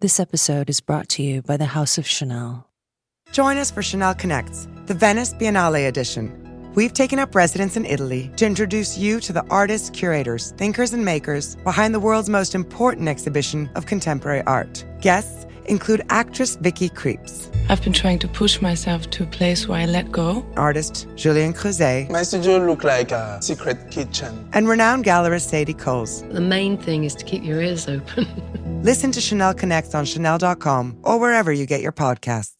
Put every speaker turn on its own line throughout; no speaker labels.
This episode is brought to you by the House of Chanel.
Join us for Chanel Connects, the Venice Biennale edition. We've taken up residence in Italy to introduce you to the artists, curators, thinkers, and makers behind the world's most important exhibition of contemporary art. Guests include actress Vicky Krieps.
I've been trying to push myself to a place where I let go.
Artist Julien Creuset.
My studio looked like a secret kitchen.
And renowned gallerist Sadie Coles.
The main thing is to keep your ears open.
Listen to Chanel Connects on Chanel.com or wherever you get your podcasts.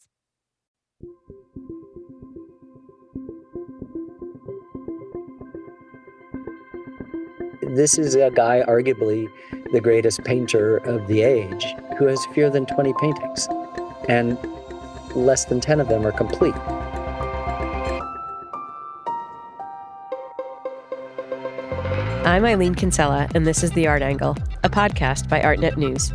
This is a guy, arguably the greatest painter of the age, who has fewer than 20 paintings, and less than 10 of them are complete.
I'm Eileen Kinsella, and this is The Art Angle, a podcast by ArtNet News.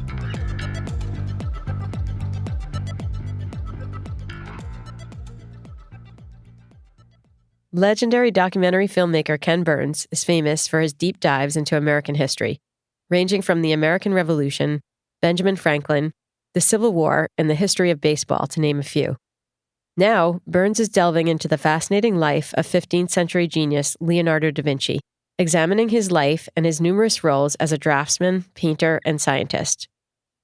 Legendary documentary filmmaker Ken Burns is famous for his deep dives into American history, ranging from the American Revolution, Benjamin Franklin, the Civil War, and the history of baseball, to name a few. Now, Burns is delving into the fascinating life of 15th century genius Leonardo da Vinci, examining his life and his numerous roles as a draftsman, painter, and scientist.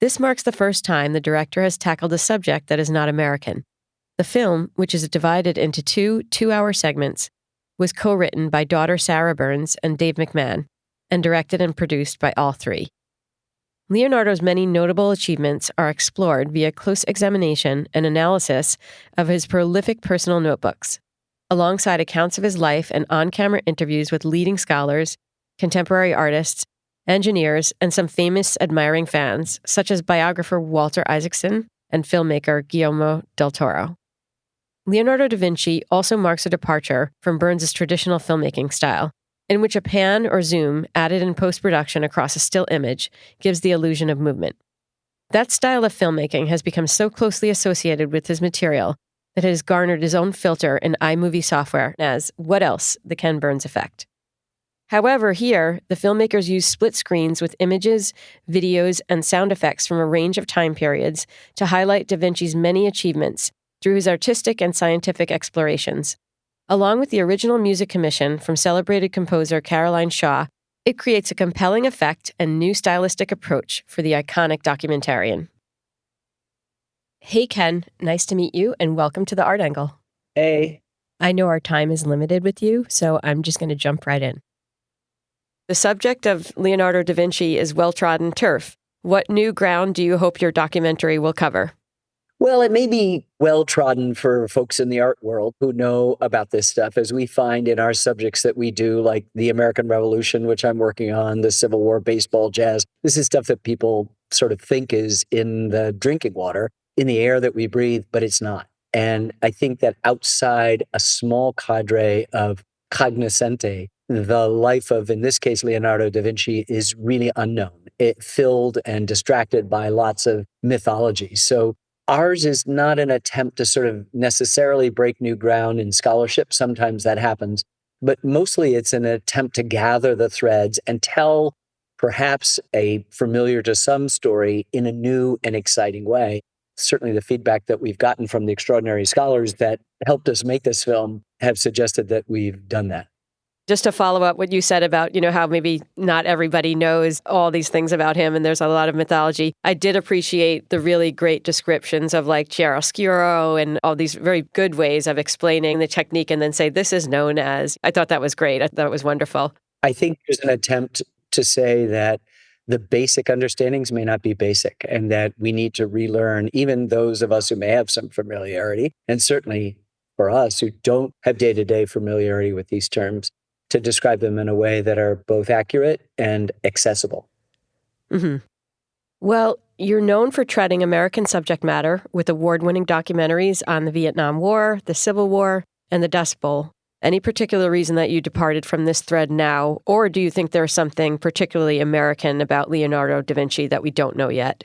This marks the first time the director has tackled a subject that is not American. The film, which is divided into two 2-hour segments, was co-written by daughter Sarah Burns and Dave McMahon, and directed and produced by all three. Leonardo's many notable achievements are explored via close examination and analysis of his prolific personal notebooks, alongside accounts of his life and on-camera interviews with leading scholars, contemporary artists, engineers, and some famous admiring fans, such as biographer Walter Isaacson and filmmaker Guillermo del Toro. Leonardo da Vinci also marks a departure from Burns' traditional filmmaking style, in which a pan or zoom added in post-production across a still image gives the illusion of movement. That style of filmmaking has become so closely associated with his material that it has garnered his own filter in iMovie software as, what else, the Ken Burns effect. However, here, the filmmakers use split screens with images, videos, and sound effects from a range of time periods to highlight Da Vinci's many achievements through his artistic and scientific explorations. Along with the original music commission from celebrated composer Caroline Shaw, it creates a compelling effect and new stylistic approach for the iconic documentarian. Hey, Ken, nice to meet you, and welcome to the Art Angle.
Hey.
I know our time is limited with you, so I'm just going to jump right in. The subject of Leonardo da Vinci is well-trodden turf. What new ground do you hope your documentary will cover?
Well, it may be well-trodden for folks in the art world who know about this stuff, as we find in our subjects that we do, like the American Revolution, which I'm working on, the Civil War, baseball, jazz. This is stuff that people sort of think is in the drinking water, in the air that we breathe, but it's not. And I think that outside a small cadre of cognoscenti, the life of, in this case, Leonardo da Vinci is really unknown. It filled and distracted by lots of mythology. So ours is not an attempt to sort of necessarily break new ground in scholarship. Sometimes that happens. But mostly it's an attempt to gather the threads and tell perhaps a familiar to some story in a new and exciting way. Certainly the feedback that we've gotten from the extraordinary scholars that helped us make this film have suggested that we've done that.
Just to follow up what you said about, how maybe not everybody knows all these things about him and there's a lot of mythology. I did appreciate the really great descriptions of like chiaroscuro and all these very good ways of explaining the technique and then say, this is known as. I thought that was great. I thought it was wonderful.
I think there's an attempt to say that the basic understandings may not be basic and that we need to relearn, even those of us who may have some familiarity, and certainly for us who don't have day-to-day familiarity with these terms, to describe them in a way that are both accurate and accessible.
Mm-hmm. Well, you're known for treading American subject matter with award-winning documentaries on the Vietnam War, the Civil War, and the Dust Bowl. Any particular reason that you departed from this thread now, or do you think there's something particularly American about Leonardo da Vinci that we don't know yet?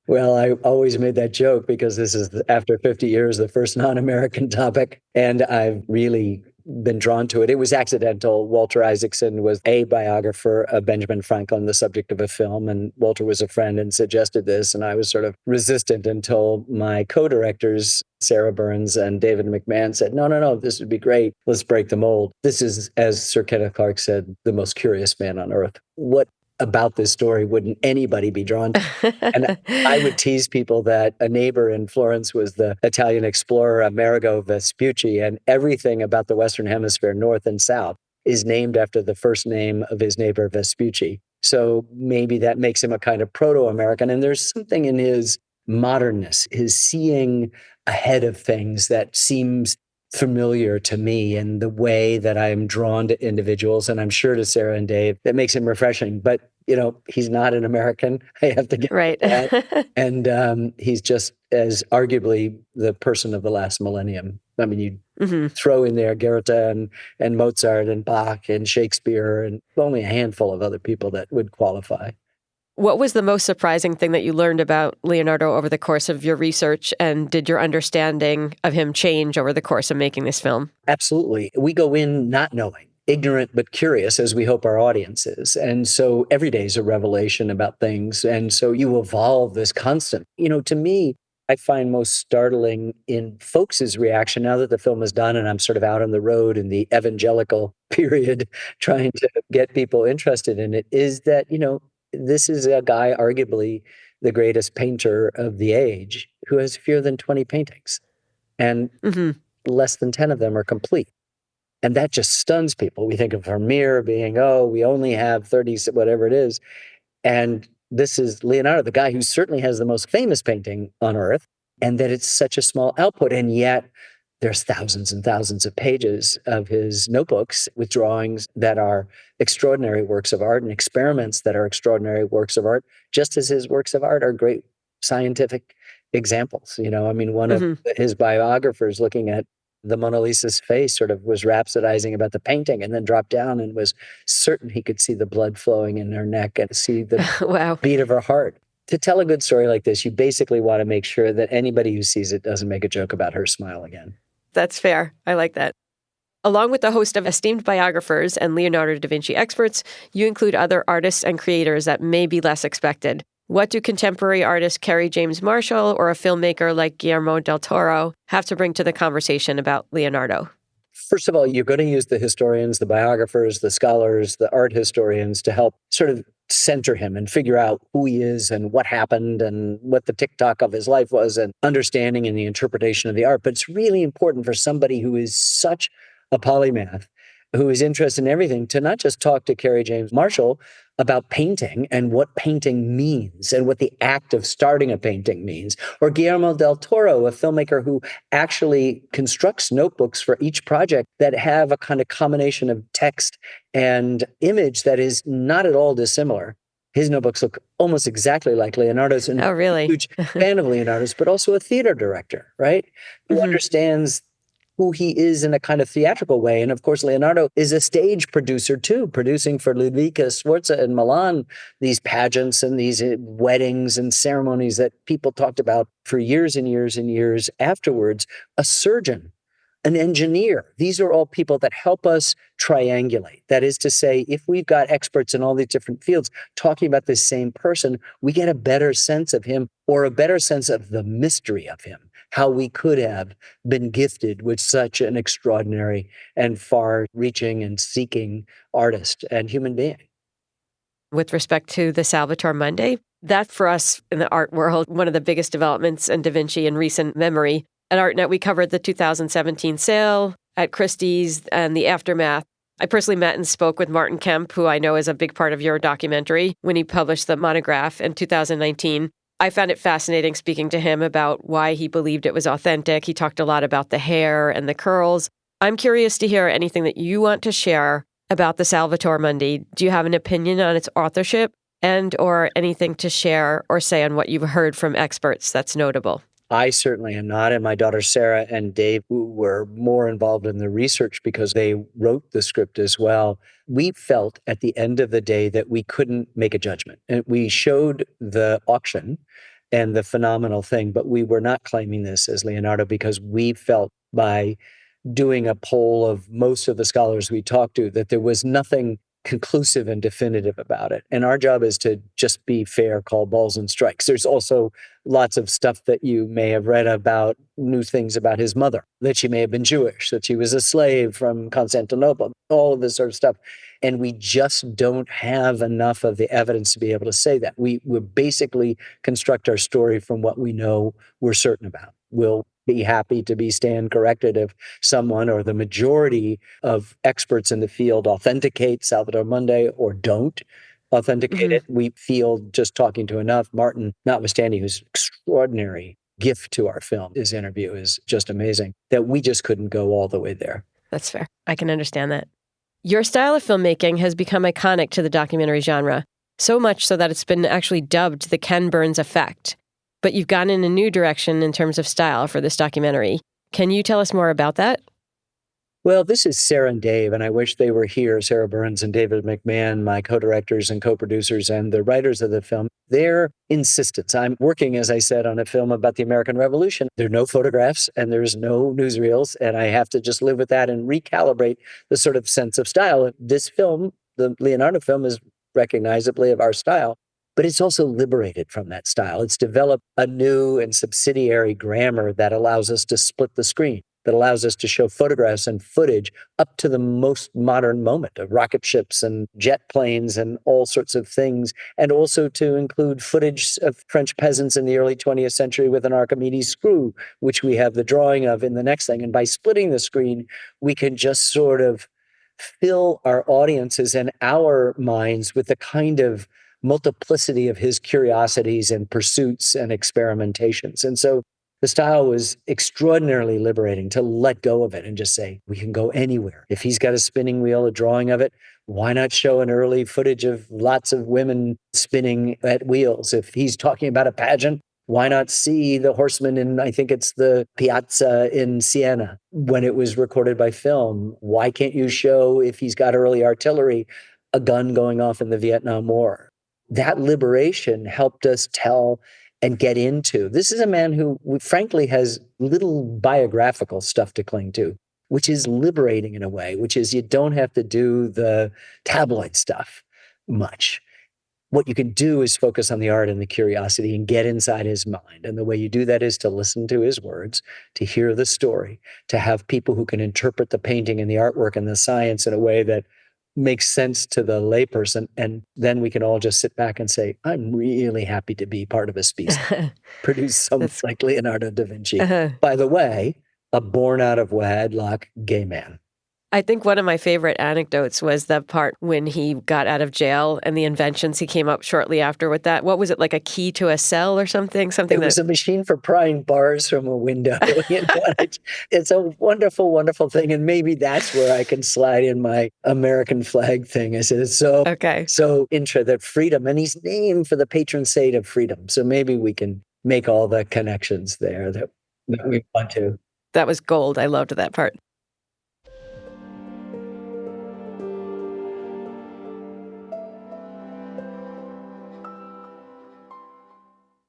Well, I always made that joke because this is, after 50 years, the first non-American topic. And I've really been drawn to it. It was accidental. Walter Isaacson was a biographer of Benjamin Franklin, the subject of a film, and Walter was a friend and suggested this, and I was sort of resistant until my co-directors, Sarah Burns and David McMahon, said, no, this would be great. Let's break the mold. This is, as Sir Kenneth Clark said, the most curious man on earth. What about this story wouldn't anybody be drawn to? And I would tease people that a neighbor in Florence was the Italian explorer Amerigo Vespucci, and everything about the Western Hemisphere, north and south, is named after the first name of his neighbor Vespucci. So maybe that makes him a kind of proto-American. And there's something in his modernness, his seeing ahead of things that seems familiar to me, and the way that I'm drawn to individuals, and I'm sure to Sarah and Dave, that makes him refreshing. But, he's not an American. I have to get
right.
that. And he's just as arguably the person of the last millennium. I mean, you throw in there Goethe and Mozart and Bach and Shakespeare, and only a handful of other people that would qualify.
What was the most surprising thing that you learned about Leonardo over the course of your research, and did your understanding of him change over the course of making this film?
Absolutely. We go in not knowing, ignorant but curious, as we hope our audience is. And so every day is a revelation about things. And so you evolve this constant. To me, I find most startling in folks' reaction now that the film is done and I'm sort of out on the road in the evangelical period trying to get people interested in it, is that, this is a guy, arguably the greatest painter of the age, who has fewer than 20 paintings. And less than 10 of them are complete. And that just stuns people. We think of Vermeer being, we only have 30, whatever it is. And this is Leonardo, the guy who certainly has the most famous painting on earth, and that it's such a small output. And yet there's thousands and thousands of pages of his notebooks with drawings that are extraordinary works of art and experiments that are extraordinary works of art, just as his works of art are great scientific examples. One of his biographers, looking at the Mona Lisa's face, sort of was rhapsodizing about the painting, and then dropped down and was certain he could see the blood flowing in her neck and see the beat of her heart. To tell a good story like this, you basically want to make sure that anybody who sees it doesn't make a joke about her smile again.
That's fair. I like that. Along with the host of esteemed biographers and Leonardo da Vinci experts, you include other artists and creators that may be less expected. What do contemporary artist Kerry James Marshall or a filmmaker like Guillermo del Toro have to bring to the conversation about Leonardo?
First of all, you're going to use the historians, the biographers, the scholars, the art historians to help sort of center him and figure out who he is and what happened and what the tick-tock of his life was, and understanding and the interpretation of the art. But it's really important for somebody who is such a polymath, who is interested in everything, to not just talk to Kerry James Marshall about painting and what painting means and what the act of starting a painting means, or Guillermo del Toro, a filmmaker who actually constructs notebooks for each project that have a kind of combination of text and image that is not at all dissimilar. His notebooks look almost exactly like Leonardo's. And
oh, really?
I'm a huge fan of Leonardo's, but also a theater director, right? Who understands who he is in a kind of theatrical way. And of course, Leonardo is a stage producer too, producing for Ludwika Sforza in Milan, these pageants and these weddings and ceremonies that people talked about for years and years and years afterwards. A surgeon, an engineer. These are all people that help us triangulate. That is to say, if we've got experts in all these different fields talking about this same person, we get a better sense of him, or a better sense of the mystery of him, how we could have been gifted with such an extraordinary and far-reaching and seeking artist and human being.
With respect to the Salvator Mundi, that for us in the art world, one of the biggest developments in Da Vinci in recent memory. At ArtNet, we covered the 2017 sale at Christie's and the aftermath. I personally met and spoke with Martin Kemp, who I know is a big part of your documentary, when he published the monograph in 2019. I found it fascinating speaking to him about why he believed it was authentic. He talked a lot about the hair and the curls. I'm curious to hear anything that you want to share about the Salvator Mundi. Do you have an opinion on its authorship, and or anything to share or say on what you've heard from experts that's notable?
I certainly am not. And my daughter Sarah and Dave, who were more involved in the research because they wrote the script as well, we felt at the end of the day that we couldn't make a judgment. And we showed the auction and the phenomenal thing, but we were not claiming this as Leonardo because we felt by doing a poll of most of the scholars we talked to, that there was nothing conclusive and definitive about it. And our job is to just be fair, call balls and strikes. There's also lots of stuff that you may have read about, new things about his mother, that she may have been Jewish, that she was a slave from Constantinople, all of this sort of stuff. And we just don't have enough of the evidence to be able to say that. We basically construct our story from what we know we're certain about. We'll be happy to be stand corrected if someone or the majority of experts in the field authenticate Salvator Mundi or don't authenticate it. We feel, just talking to enough, Martin notwithstanding, who's extraordinary gift to our film, his interview is just amazing, that we just couldn't go all the way there.
That's fair. I can understand that. Your style of filmmaking has become iconic to the documentary genre, so much so that it's been actually dubbed the Ken Burns effect. But you've gone in a new direction in terms of style for this documentary. Can you tell us more about that?
Well, this is Sarah and Dave, and I wish they were here, Sarah Burns and David McMahon, my co-directors and co-producers and the writers of the film. Their insistence. I'm working, as I said, on a film about the American Revolution. There are no photographs and there's no newsreels, and I have to just live with that and recalibrate the sort of sense of style. This film, the Leonardo film, is recognizably of our style, but it's also liberated from that style. It's developed a new and subsidiary grammar that allows us to split the screen, that allows us to show photographs and footage up to the most modern moment of rocket ships and jet planes and all sorts of things, and also to include footage of French peasants in the early 20th century with an Archimedes screw, which we have the drawing of in the next thing. And by splitting the screen, we can just sort of fill our audiences and our minds with the kind of multiplicity of his curiosities and pursuits and experimentations. And so the style was extraordinarily liberating to let go of it and just say, we can go anywhere. If he's got a spinning wheel, a drawing of it, why not show an early footage of lots of women spinning at wheels? If he's talking about a pageant, why not see the horsemen in, I think it's the Piazza in Siena when it was recorded by film? Why can't you show, if he's got early artillery, a gun going off in the Vietnam War? That liberation helped us tell and get into. This is a man who, frankly, has little biographical stuff to cling to, which is liberating in a way, which is you don't have to do the tabloid stuff much. What you can do is focus on the art and the curiosity and get inside his mind. And the way you do that is to listen to his words, to hear the story, to have people who can interpret the painting and the artwork and the science in a way that makes sense to the layperson. And then we can all just sit back and say, I'm really happy to be part of a species produced so much like Leonardo da Vinci. By the way, a born out of wedlock gay man.
I think one of my favorite anecdotes was the part when he got out of jail and the inventions he came up shortly after with that. What was it, like a key to a cell or something? It
was a machine for prying bars from a window. It's a wonderful, wonderful thing. And maybe that's where I can slide in my American flag thing. I said, it's so intra that freedom. And he's named for the patron saint of freedom. So maybe we can make all the connections there that we want to.
That was gold. I loved that part.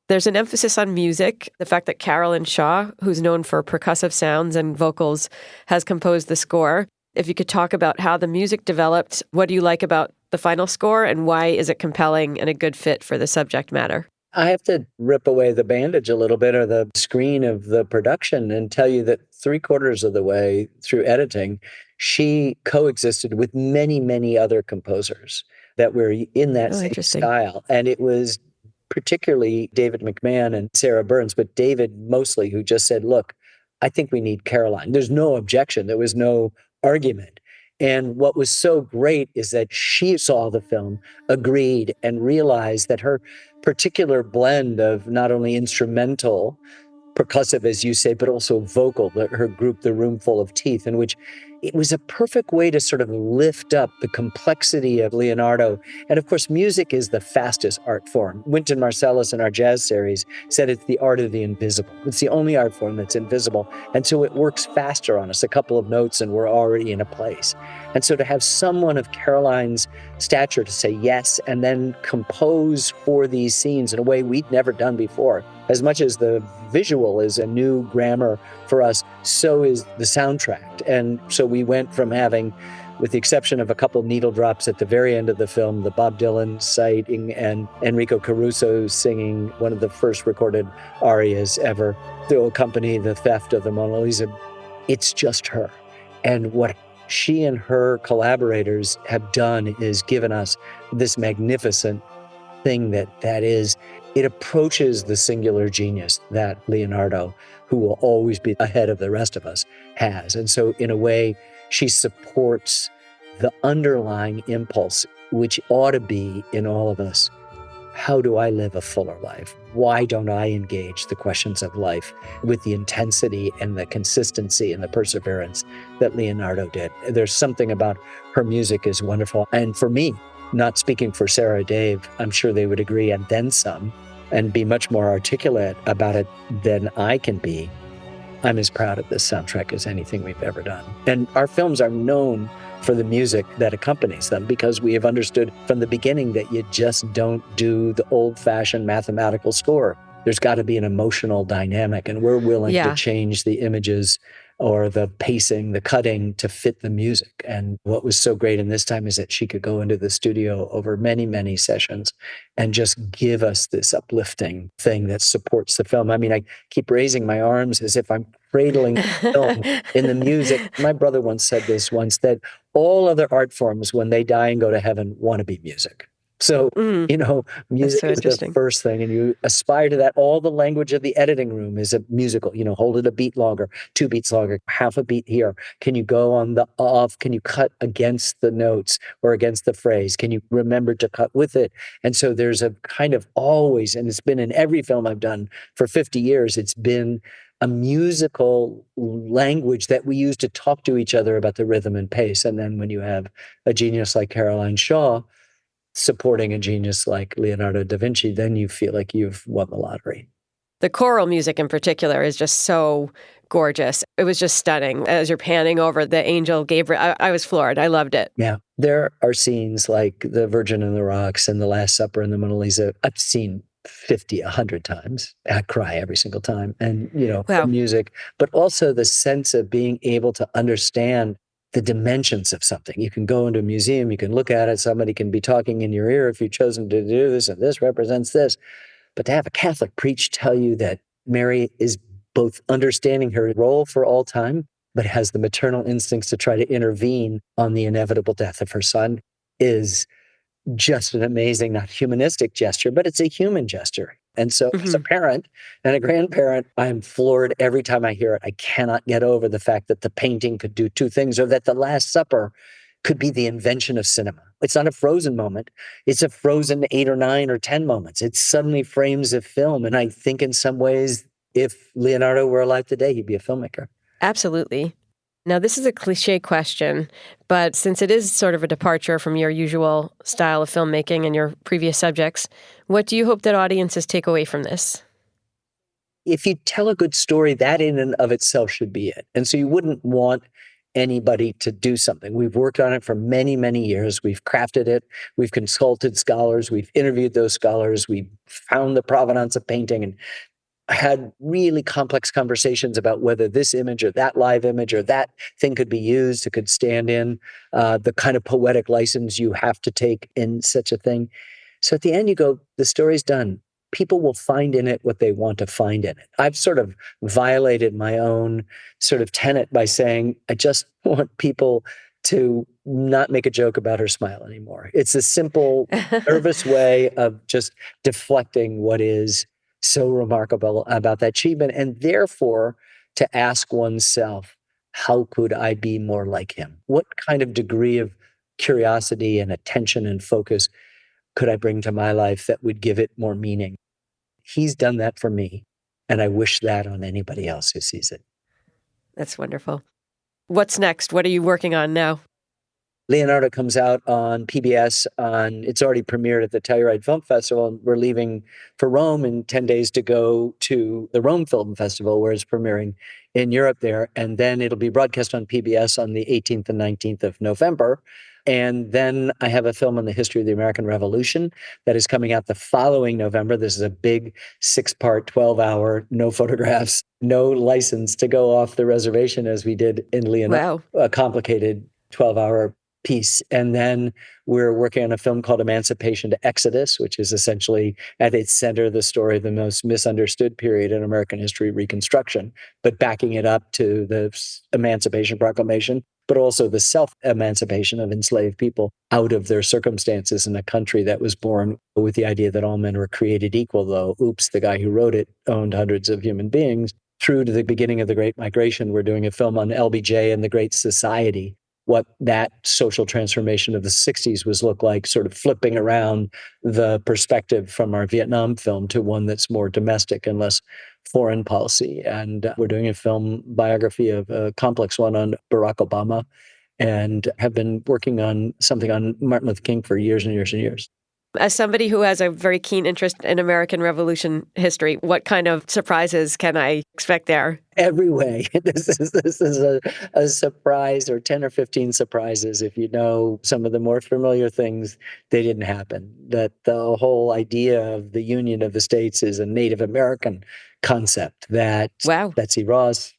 There's an emphasis on music. The fact that Carolyn Shaw, who's known for percussive sounds and vocals, has composed the score. If you could talk about how the music developed, what do you like about the final score, and why is it compelling and a good fit for the subject matter?
I have to rip away the bandage a little bit, or the screen of the production, and tell you that 3/4 of the way through editing, she coexisted with many, many other composers that were in that same style. And it was particularly David McMahon and Sarah Burns, but David mostly, who just said, look, I think we need Caroline. There's no objection. There was no argument. And what was so great is that she saw the film, agreed, and realized that her particular blend of not only instrumental, percussive, as you say, but also vocal, her group, The Room Full of Teeth, in which it was a perfect way to sort of lift up the complexity of Leonardo. And of course, music is the fastest art form. Wynton Marsalis in our jazz series said it's the art of the invisible. It's the only art form that's invisible. And so it works faster on us, a couple of notes and we're already in a place. And so to have someone of Caroline's stature to say yes and then compose for these scenes in a way we'd never done before, as much as the visual is a new grammar for us, so is the soundtrack. And so we went from having, with the exception of a couple needle drops at the very end of the film, the Bob Dylan sighting and Enrico Caruso singing one of the first recorded arias ever to accompany the theft of the Mona Lisa. It's just her. And what she and her collaborators have done is given us this magnificent thing that is, it approaches the singular genius that Leonardo, who will always be ahead of the rest of us, has. And so in a way, she supports the underlying impulse, which ought to be in all of us. How do I live a fuller life? Why don't I engage the questions of life with the intensity and the consistency and the perseverance that Leonardo did? There's something about her music is wonderful. And for me, not speaking for Sarah or Dave, I'm sure they would agree, and then some, and be much more articulate about it than I can be. I'm as proud of this soundtrack as anything we've ever done. And our films are known for the music that accompanies them, because we have understood from the beginning that you just don't do the old-fashioned mathematical score. There's got to be an emotional dynamic, and we're willing to change the images or the pacing, the cutting to fit the music. And what was so great in this time is that she could go into the studio over many, many sessions and just give us this uplifting thing that supports the film. I mean, I keep raising my arms as if I'm cradling the film in the music. My brother once said this once, that all other art forms, when they die and go to heaven, want to be music. So, music is the first thing, and you aspire to that. All the language of the editing room is a musical, hold it a beat longer, 2 beats longer, half a beat here. Can you go on the off? Can you cut against the notes or against the phrase? Can you remember to cut with it? And so there's a kind of always, and it's been in every film I've done for 50 years, it's been a musical language that we use to talk to each other about the rhythm and pace. And then when you have a genius like Caroline Shaw supporting a genius like Leonardo da Vinci, then you feel like you've won the lottery.
The choral music in particular is just so gorgeous. It was just stunning. As you're panning over the angel Gabriel, I was floored. I loved it.
Yeah. There are scenes like The Virgin and the Rocks and The Last Supper and the Mona Lisa I've seen 50, 100 times. I cry every single time. And, the music, but also the sense of being able to understand the dimensions of something. You can go into a museum, you can look at it, somebody can be talking in your ear if you've chosen to do this, and this represents this. But to have a Catholic priest tell you that Mary is both understanding her role for all time, but has the maternal instincts to try to intervene on the inevitable death of her son is just an amazing, not humanistic gesture, but it's a human gesture. And so as a parent and a grandparent, I'm floored every time I hear it. I cannot get over the fact that the painting could do 2 things, or that The Last Supper could be the invention of cinema. It's not a Frozen moment. It's a Frozen 8 or 9 or 10 moments. It suddenly frames a film. And I think in some ways, if Leonardo were alive today, he'd be a filmmaker.
Absolutely. Now, this is a cliche question, but since it is sort of a departure from your usual style of filmmaking and your previous subjects, what do you hope that audiences take away from this?
If you tell a good story, that in and of itself should be it. And so you wouldn't want anybody to do something. We've worked on it for many, many years. We've crafted it. We've consulted scholars. We've interviewed those scholars. We've found the provenance of painting and had really complex conversations about whether this image or that live image or that thing could be used. It could stand in the kind of poetic license you have to take in such a thing. So at the end, you go, the story's done. People will find in it what they want to find in it. I've sort of violated my own sort of tenet by saying, I just want people to not make a joke about her smile anymore. It's a simple, nervous way of just deflecting what is so remarkable about that achievement, and therefore to ask oneself, how could I be more like him? What kind of degree of curiosity and attention and focus could I bring to my life that would give it more meaning? He's done that for me, and I wish that on anybody else who sees it.
That's wonderful. What's next? What are you working on now?
Leonardo comes out on PBS it's already premiered at the Telluride Film Festival, and we're leaving for Rome in 10 days to go to the Rome Film Festival, where it's premiering in Europe there. And then it'll be broadcast on PBS on the 18th and 19th of November. And then I have a film on the history of the American Revolution that is coming out the following November. This is a big 6-part, 12-hour, no photographs, no license to go off the reservation as we did in Leonardo,
Wow.
a complicated 12-hour piece. And then we're working on a film called Emancipation to Exodus, which is essentially at its center the story of the most misunderstood period in American history, Reconstruction, but backing it up to the Emancipation Proclamation, but also the self-emancipation of enslaved people out of their circumstances in a country that was born with the idea that all men were created equal, though, oops, the guy who wrote it owned hundreds of human beings. Through to the beginning of the Great Migration, we're doing a film on LBJ and the Great Society, what that social transformation of the 60s was look like, sort of flipping around the perspective from our Vietnam film to one that's more domestic and less foreign policy. And we're doing a film biography of a complex one on Barack Obama, and have been working on something on Martin Luther King for years and years and years.
As somebody who has a very keen interest in American Revolution history, what kind of surprises can I expect there?
Every way. This is a surprise, or 10 or 15 surprises. If you know some of the more familiar things, they didn't happen. That the whole idea of the Union of the States is a Native American concept. That
Wow.
Betsy Ross,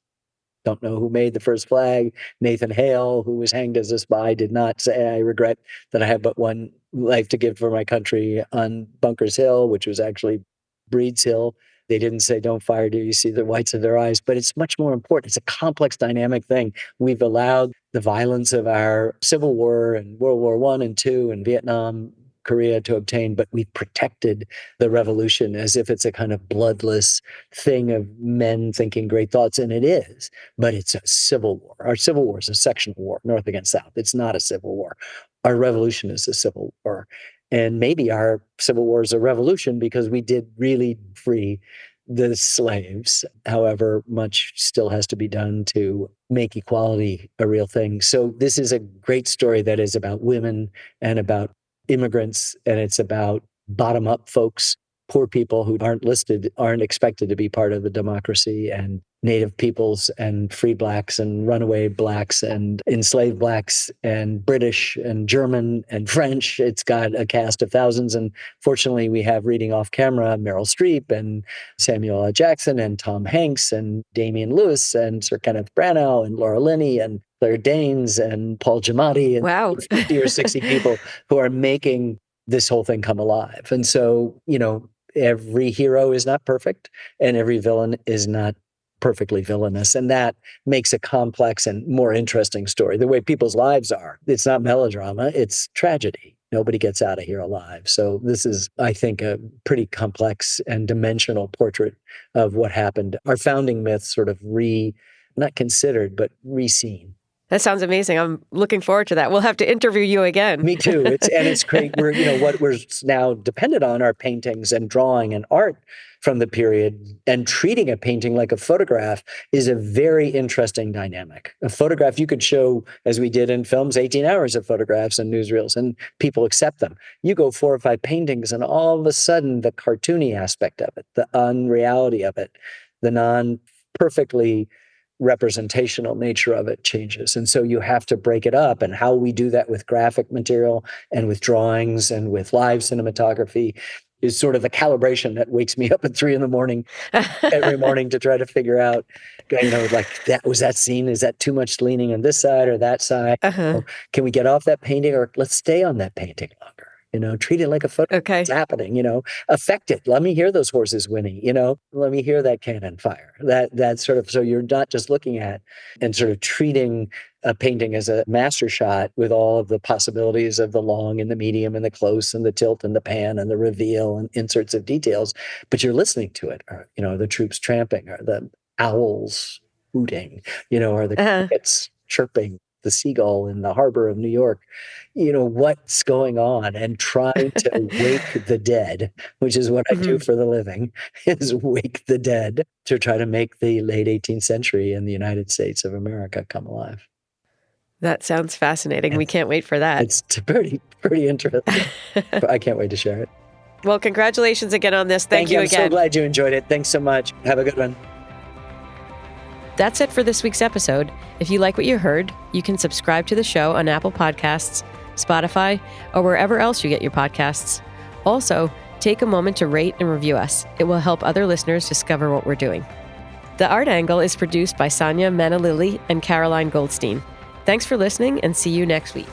don't know who made the first flag. Nathan Hale, who was hanged as a spy, did not say, I regret that I have but one life to give for my country on Bunker's Hill, which was actually Breed's Hill. They didn't say, don't fire till you see the whites of their eyes. But it's much more important. It's a complex, dynamic thing. We've allowed the violence of our Civil War and World War I and II and Vietnam, Korea to obtain, but we've protected the revolution as if it's a kind of bloodless thing of men thinking great thoughts, and it is, but it's a civil war. Our Civil War is a sectional war, North against South. It's not a civil war. Our revolution is a civil war. And maybe our Civil War is a revolution because we did really free the slaves. However, much still has to be done to make equality a real thing. So this is a great story that is about women and about immigrants, and it's about bottom-up folks, poor people who aren't listed, aren't expected to be part of the democracy, and Native peoples and free blacks and runaway blacks and enslaved blacks and British and German and French. It's got a cast of thousands. And fortunately, we have reading off camera Meryl Streep and Samuel L. Jackson and Tom Hanks and Damian Lewis and Sir Kenneth Branagh and Laura Linney and Claire Danes and Paul Giamatti and
Wow.
50 or 60 people who are making this whole thing come alive. And so, every hero is not perfect and every villain is not perfectly villainous. And that makes a complex and more interesting story. The way people's lives are, it's not melodrama, it's tragedy. Nobody gets out of here alive. So this is, I think, a pretty complex and dimensional portrait of what happened. Our founding myths sort of not considered, but re-seen.
That sounds amazing. I'm looking forward to that. We'll have to interview you again.
Me too. It's great. What we're now dependent on are paintings and drawing and art from the period, and treating a painting like a photograph is a very interesting dynamic. A photograph you could show, as we did in films, 18 hours of photographs and newsreels, and people accept them. You go 4 or 5 paintings, and all of a sudden the cartoony aspect of it, the unreality of it, the non-perfectly representational nature of it changes. And so you have to break it up. And how we do that with graphic material and with drawings and with live cinematography is sort of the calibration that wakes me up at 3 a.m. every morning to try to figure out, was that scene? Is that too much leaning on this side or that side?
Uh-huh.
Can we get off that painting, or let's stay on that painting longer? Treat it like a photo.
Okay.
It's happening, affect it. Let me hear those horses whinny, let me hear that cannon fire. That sort of, so you're not just looking at and sort of treating a painting as a master shot with all of the possibilities of the long and the medium and the close and the tilt and the pan and the reveal and inserts of details, but you're listening to it, or, the troops tramping, or the owls hooting, or the crickets chirping, the seagull in the harbor of New York, what's going on, and trying to wake the dead, which is what I do for the living, is wake the dead to try to make the late 18th century in the United States of America come alive.
That sounds fascinating. We can't wait for that.
It's pretty interesting. I can't wait to share it.
Well, congratulations again on this. Thank you again.
I'm so glad you enjoyed it. Thanks so much. Have a good one.
That's it for this week's episode. If you like what you heard, you can subscribe to the show on Apple Podcasts, Spotify, or wherever else you get your podcasts. Also, take a moment to rate and review us. It will help other listeners discover what we're doing. The Art Angle is produced by Sonia Manalili and Caroline Goldstein. Thanks for listening, and see you next week.